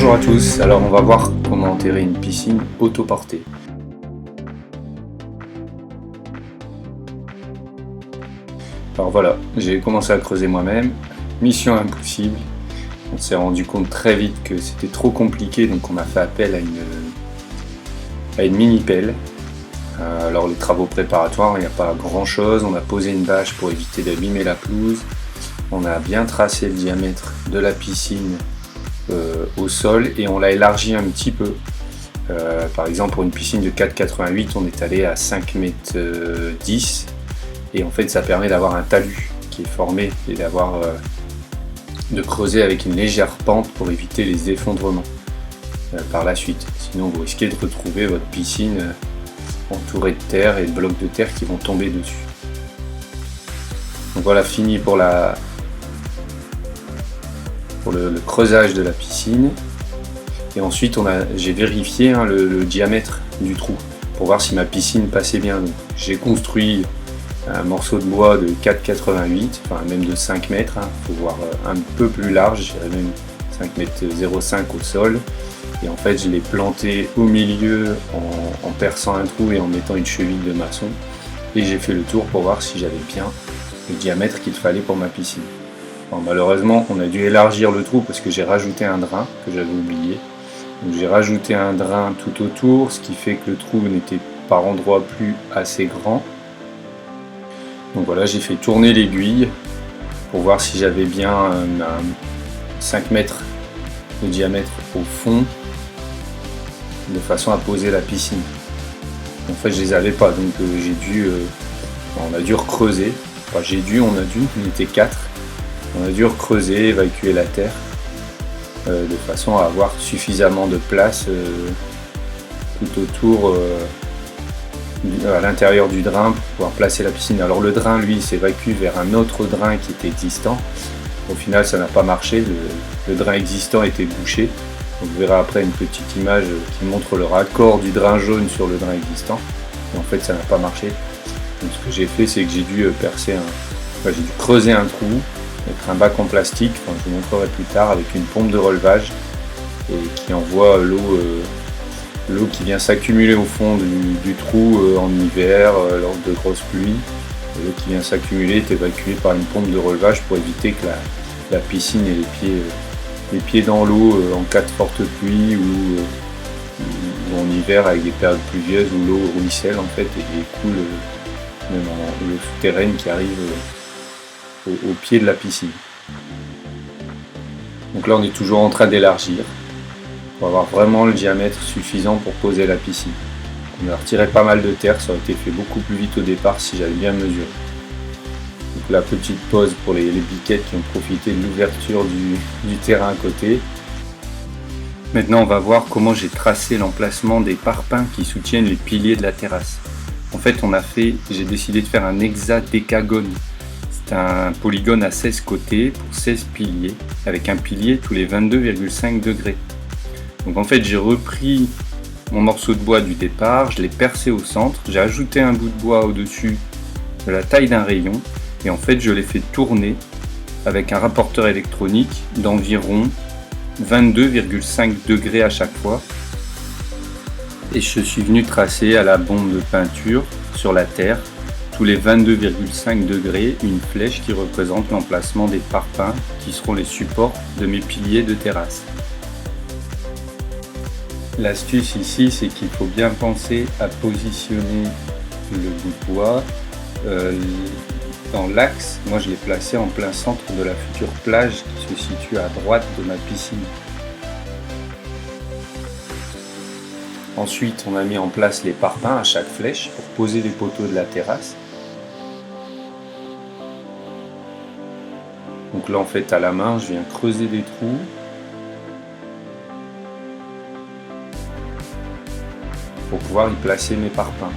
Bonjour à tous, alors on va voir comment enterrer une piscine autoportée. Alors voilà, j'ai commencé à creuser moi-même, mission impossible. On s'est rendu compte très vite que c'était trop compliqué, donc on a fait appel à une mini-pelle. Alors les travaux préparatoires, il n'y a pas grand chose, on a posé une bâche pour éviter d'abîmer la pelouse, on a bien tracé le diamètre de la piscine au sol et on l'a élargi un petit peu. Par exemple pour une piscine de 4,88 on est allé à 5,10 m et en fait ça permet d'avoir un talus qui est formé et de creuser avec une légère pente pour éviter les effondrements par la suite. Sinon vous risquez de retrouver votre piscine entourée de terre et de blocs de terre qui vont tomber dessus. Donc voilà, fini pour le creusage de la piscine. Et ensuite j'ai vérifié le diamètre du trou pour voir si ma piscine passait bien. Donc, j'ai construit un morceau de bois de 4,88, enfin même de 5 mètres, faut voir un peu plus large, j'irais même 5,05 m au sol. Et en fait je l'ai planté au milieu en perçant un trou et en mettant une cheville de maçon. Et j'ai fait le tour pour voir si j'avais bien le diamètre qu'il fallait pour ma piscine. Alors, malheureusement on a dû élargir le trou parce que j'ai rajouté un drain que j'avais oublié. Donc j'ai rajouté un drain tout autour, ce qui fait que le trou n'était par endroits plus assez grand. Donc voilà, j'ai fait tourner l'aiguille pour voir si j'avais bien 5 mètres de diamètre au fond, de façon à poser la piscine. En fait je les avais pas, donc on a dû recreuser. Enfin on était 4. On a dû recreuser, évacuer la terre, de façon à avoir suffisamment de place tout autour, à l'intérieur du drain pour pouvoir placer la piscine. Alors le drain lui s'évacue vers un autre drain qui était existant. Au final ça n'a pas marché, le drain existant était bouché. Donc, vous verrez après une petite image qui montre le raccord du drain jaune sur le drain existant. Et en fait ça n'a pas marché. Donc ce que j'ai fait c'est que j'ai dû j'ai dû creuser un trou, mettre un bac en plastique, je vous montrerai plus tard, avec une pompe de relevage et qui envoie l'eau qui vient s'accumuler au fond du trou en hiver lors de grosses pluies. L'eau qui vient s'accumuler est évacuée par une pompe de relevage pour éviter que la piscine ait les pieds dans l'eau en cas de forte pluie ou en hiver avec des périodes pluvieuses où l'eau ruisselle en fait et coule même en eau souterraine qui arrive au pied de la piscine. Donc là on est toujours en train d'élargir pour avoir vraiment le diamètre suffisant pour poser la piscine. On a retiré pas mal de terre, ça aurait été fait beaucoup plus vite au départ si j'avais bien mesuré. Donc la petite pause pour les biquettes qui ont profité de l'ouverture du terrain à côté. Maintenant on va voir comment j'ai tracé l'emplacement des parpaings qui soutiennent les piliers de la terrasse. En fait j'ai décidé de faire un hexadécagone. C'est un polygone à 16 côtés pour 16 piliers, avec un pilier tous les 22,5 degrés. Donc en fait j'ai repris mon morceau de bois du départ, je l'ai percé au centre, j'ai ajouté un bout de bois au-dessus de la taille d'un rayon et en fait je l'ai fait tourner avec un rapporteur électronique d'environ 22,5 degrés à chaque fois. Et je suis venu tracer à la bombe de peinture sur la terre tous les 22,5 degrés une flèche qui représente l'emplacement des parpaings qui seront les supports de mes piliers de terrasse. L'astuce ici c'est qu'il faut bien penser à positionner le bout de bois dans l'axe. Moi je l'ai placé en plein centre de la future plage qui se situe à droite de ma piscine. Ensuite on a mis en place les parpaings à chaque flèche pour poser les poteaux de la terrasse. Donc là en fait à la main je viens creuser des trous pour pouvoir y placer mes parpaings.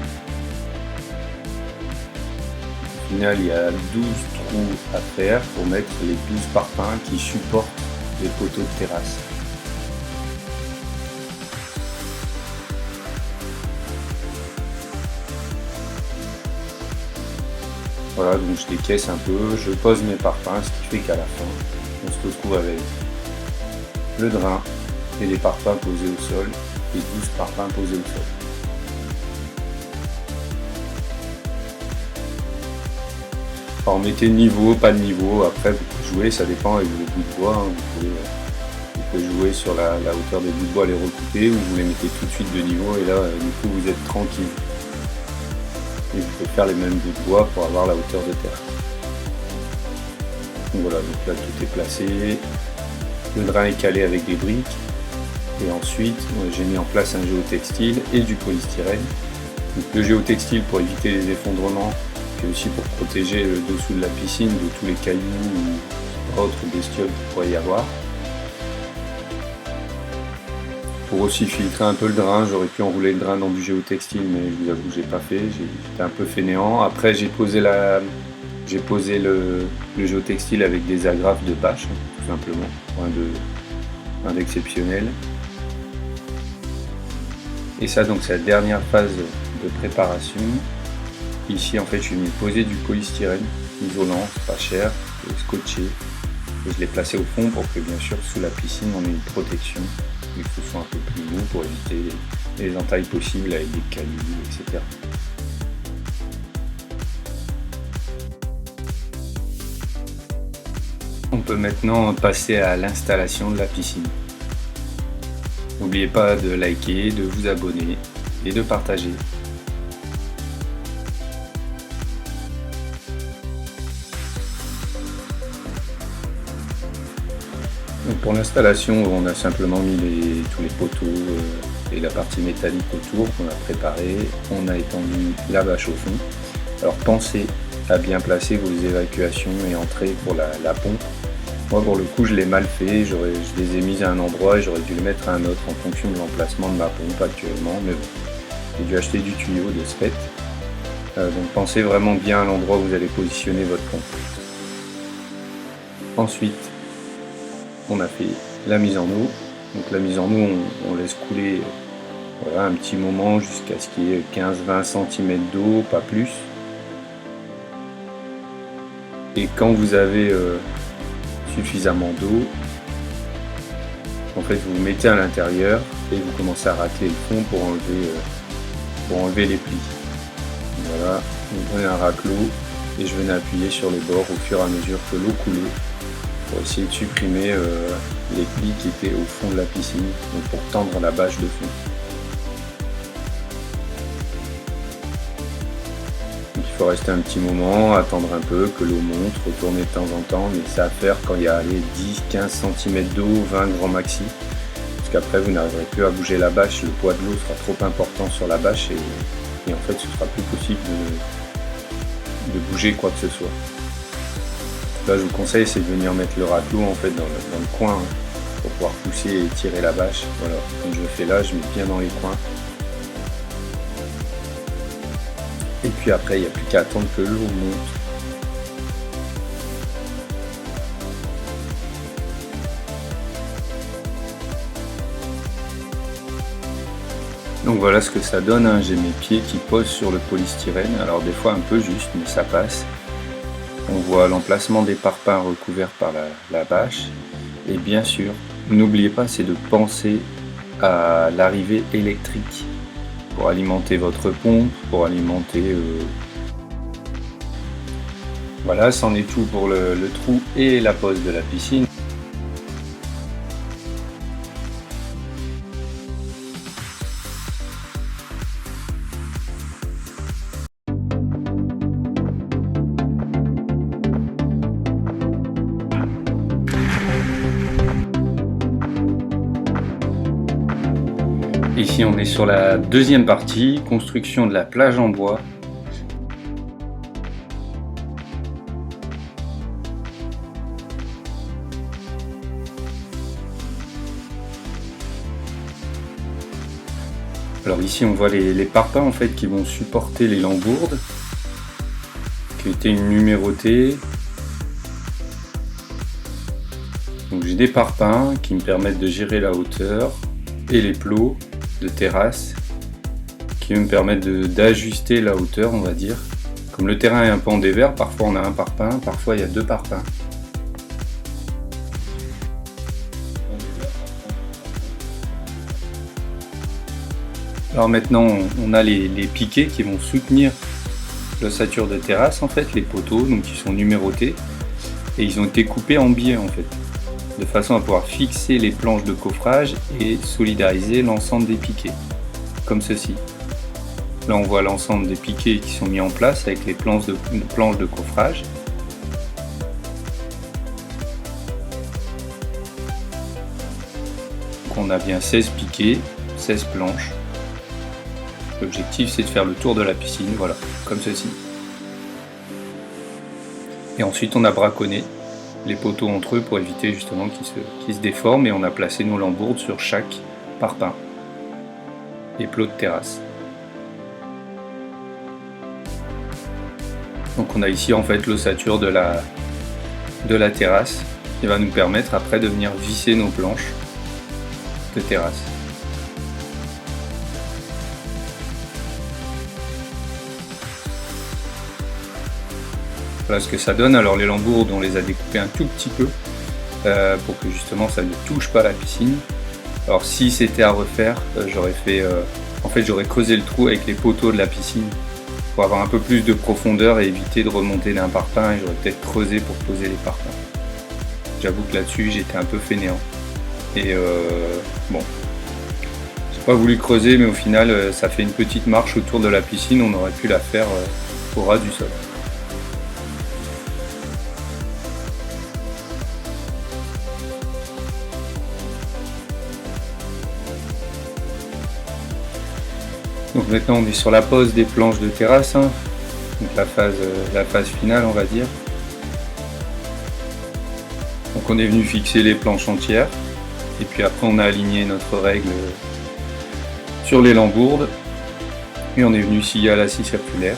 Au final il y a 12 trous à faire pour mettre les 12 parpaings qui supportent les poteaux de terrasse. Voilà, donc je décaisse un peu, je pose mes parpaings, ce qui fait qu'à la fin, on se retrouve avec le drain et les parpaings posés au sol, et 12 parpaings posés au sol. Alors mettez niveau, pas de niveau, après vous pouvez jouer, ça dépend avec vos bouts de bois, hein. Vous pouvez jouer sur la hauteur des bouts de bois, les recouper, ou vous les mettez tout de suite de niveau et là du coup vous êtes tranquille. Et vous pouvez faire les mêmes bouts de bois pour avoir la hauteur de terre. Donc voilà, donc là tout est placé, le drain est calé avec des briques, et ensuite j'ai mis en place un géotextile et du polystyrène. Donc, le géotextile pour éviter les effondrements, puis aussi pour protéger le dessous de la piscine de tous les cailloux ou autres bestioles qu'il pourrait y avoir. Pour aussi filtrer un peu le drain, j'aurais pu enrouler le drain dans du géotextile, mais je vous avoue que j'ai pas fait, j'étais un peu fainéant. Après j'ai posé le géotextile avec des agrafes de bâche, tout simplement, rien d'exceptionnel. Et ça donc c'est la dernière phase de préparation. Ici en fait je suis venu poser du polystyrène isolant, pas cher, scotché. Et je l'ai placé au fond pour que bien sûr sous la piscine on ait une protection, et que ce soit un peu plus mou pour éviter les entailles possibles avec des cailloux, etc. On peut maintenant passer à l'installation de la piscine. N'oubliez pas de liker, de vous abonner et de partager. Donc pour l'installation, on a simplement mis tous les poteaux et la partie métallique autour qu'on a préparé. On a étendu la bâche au fond. Alors pensez à bien placer vos évacuations et entrées pour la pompe. Moi pour le coup je l'ai mal fait, je les ai mises à un endroit et j'aurais dû les mettre à un autre en fonction de l'emplacement de ma pompe actuellement, mais bon, j'ai dû acheter du tuyau de ce fait. Donc pensez vraiment bien à l'endroit où vous allez positionner votre pompe. Ensuite, on a fait la mise en eau. Donc la mise en eau, on laisse couler voilà, un petit moment jusqu'à ce qu'il y ait 15-20 cm d'eau, pas plus. Et quand vous avez suffisamment d'eau, en fait vous vous mettez à l'intérieur et vous commencez à racler le fond pour enlever les plis. Voilà, vous prenez un raclot et je venais appuyer sur les bords au fur et à mesure que l'eau coulait pour essayer de supprimer les plis qui étaient au fond de la piscine, donc pour tendre la bâche de fond. Donc il faut rester un petit moment, attendre un peu, que l'eau monte, retourner de temps en temps, mais ça à faire quand il y a 10-15 cm d'eau, 20 grand maxi, parce qu'après vous n'arriverez plus à bouger la bâche, le poids de l'eau sera trop important sur la bâche et en fait ce sera plus possible de bouger quoi que ce soit. Là je vous conseille c'est de venir mettre le raclot en fait dans le coin hein, pour pouvoir pousser et tirer la bâche. Voilà, comme je le fais là, je mets bien dans les coins. Et puis après il n'y a plus qu'à attendre que l'eau monte. Donc voilà ce que ça donne, hein. J'ai mes pieds qui posent sur le polystyrène, alors des fois un peu juste mais ça passe. On voit l'emplacement des parpaings recouverts par la bâche. Et bien sûr, n'oubliez pas, c'est de penser à l'arrivée électrique pour alimenter votre pompe, pour alimenter... Voilà, c'en est tout pour le trou et la pose de la piscine. Ici on est sur la deuxième partie, construction de la plage en bois. Alors ici on voit les parpaings en fait qui vont supporter les lambourdes, qui ont été numérotées. Donc j'ai des parpaings qui me permettent de gérer la hauteur et les plots de terrasse qui me permettent d'ajuster la hauteur, on va dire. Comme le terrain est un peu en dévers, parfois on a un parpaing, parfois il y a deux parpaings. Alors maintenant on a les piquets qui vont soutenir l'ossature de terrasse en fait, les poteaux, donc qui sont numérotés et ils ont été coupés en biais en fait, de façon à pouvoir fixer les planches de coffrage et solidariser l'ensemble des piquets, comme ceci. Là on voit l'ensemble des piquets qui sont mis en place avec les planches de coffrage. Donc on a bien 16 piquets, 16 planches. L'objectif c'est de faire le tour de la piscine, voilà, comme ceci. Et ensuite on a braconné les poteaux entre eux pour éviter justement qu'ils se déforment, et on a placé nos lambourdes sur chaque parpaing et plot de terrasse. Donc on a ici en fait l'ossature de la terrasse qui va nous permettre après de venir visser nos planches de terrasse. Voilà ce que ça donne. Alors les lambourdes on les a découpées un tout petit peu pour que justement ça ne touche pas la piscine. Alors si c'était à refaire, j'aurais creusé le trou avec les poteaux de la piscine pour avoir un peu plus de profondeur et éviter de remonter d'un parpaing, et j'aurais peut-être creusé pour poser les parpaings. J'avoue que là-dessus j'étais un peu fainéant. Et bon, j'ai pas voulu creuser, mais au final ça fait une petite marche autour de la piscine, on aurait pu la faire au ras du sol. Donc maintenant on est sur la pose des planches de terrasse, hein. Donc la phase finale on va dire. Donc on est venu fixer les planches entières, et puis après on a aligné notre règle sur les lambourdes, et on est venu scier à la scie circulaire,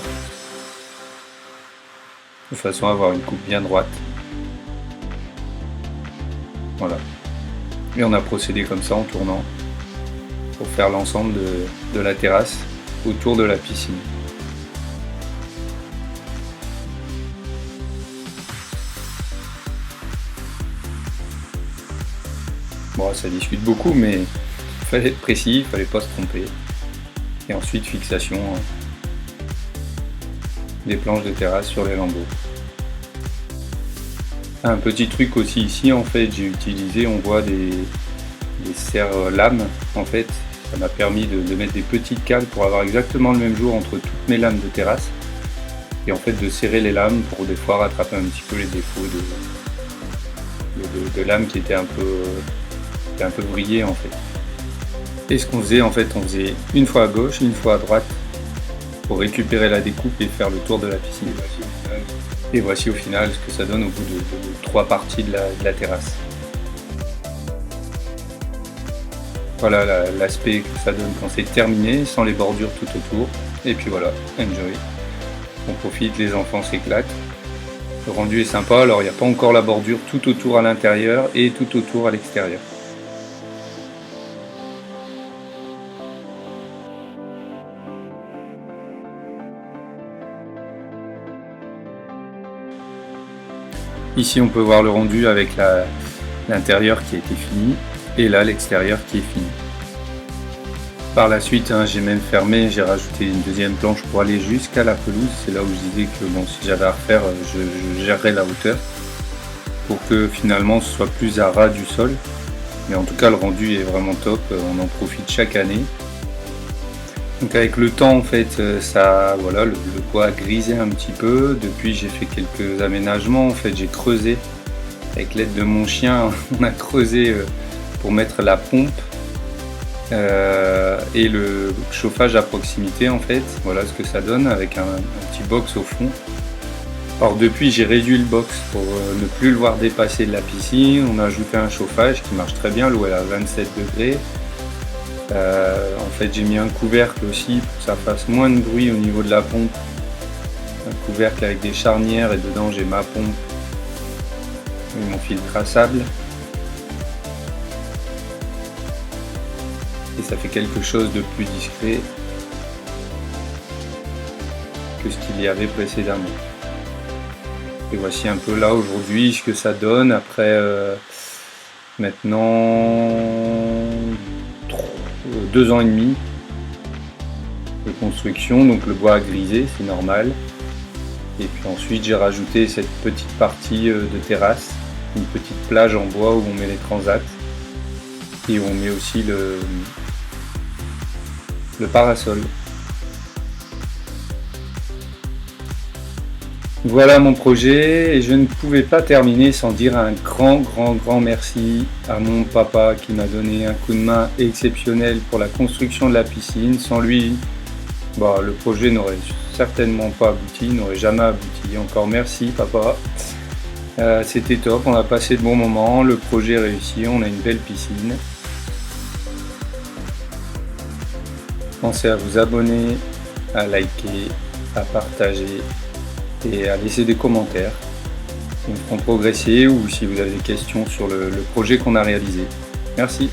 de façon à avoir une coupe bien droite. Voilà. Et on a procédé comme ça en tournant, pour faire l'ensemble de la terrasse autour de la piscine. Bon, ça discute beaucoup, mais il fallait être précis, il fallait pas se tromper. Et ensuite fixation des planches de terrasse sur les lambeaux. Un petit truc aussi ici, en fait, j'ai utilisé, on voit des serre-lames en fait. Ça m'a permis de mettre des petites cales pour avoir exactement le même jour entre toutes mes lames de terrasse, et en fait de serrer les lames pour des fois rattraper un petit peu les défauts de lames qui étaient un peu brillées en fait. Et ce qu'on faisait en fait, on faisait une fois à gauche, une fois à droite pour récupérer la découpe et faire le tour de la piscine. Et voici au final ce que ça donne au bout de 3 parties de la terrasse. Voilà l'aspect que ça donne quand c'est terminé, sans les bordures tout autour. Et puis voilà, enjoy. On profite, les enfants s'éclatent. Le rendu est sympa, alors il n'y a pas encore la bordure tout autour à l'intérieur et tout autour à l'extérieur. Ici on peut voir le rendu avec l'intérieur qui a été fini, et là l'extérieur qui est fini. Par la suite, j'ai même fermé, j'ai rajouté une deuxième planche pour aller jusqu'à la pelouse. C'est là où je disais que bon, si j'avais à refaire, je gérerais la hauteur pour que finalement ce soit plus à ras du sol. Mais en tout cas le rendu est vraiment top, on en profite chaque année. Donc avec le temps en fait, voilà, le bois a grisé un petit peu. Depuis j'ai fait quelques aménagements, en fait j'ai creusé avec l'aide de mon chien, on a creusé pour mettre la pompe et le chauffage à proximité en fait. Voilà ce que ça donne avec un petit box au fond. Alors depuis j'ai réduit le box pour ne plus le voir dépasser de la piscine. On a ajouté un chauffage qui marche très bien, l'eau est à 27 degrés. En fait j'ai mis un couvercle aussi pour que ça fasse moins de bruit au niveau de la pompe. Un couvercle avec des charnières, et dedans j'ai ma pompe et mon filtre à sable. Et ça fait quelque chose de plus discret que ce qu'il y avait précédemment. Et voici un peu là aujourd'hui ce que ça donne après maintenant 2 ans et demi de construction, donc le bois grisé, c'est normal. Et puis ensuite j'ai rajouté cette petite partie de terrasse, une petite plage en bois où on met les transats et où on met aussi le parasol. Voilà mon projet et je ne pouvais pas terminer sans dire un grand merci à mon papa qui m'a donné un coup de main exceptionnel pour la construction de la piscine. Sans lui, le projet n'aurait certainement pas abouti, n'aurait jamais abouti. Encore merci papa. C'était top, on a passé de bons moments, le projet est réussi, on a une belle piscine. Pensez à vous abonner, à liker, à partager et à laisser des commentaires qui me feront progresser ou si vous avez des questions sur le projet qu'on a réalisé. Merci.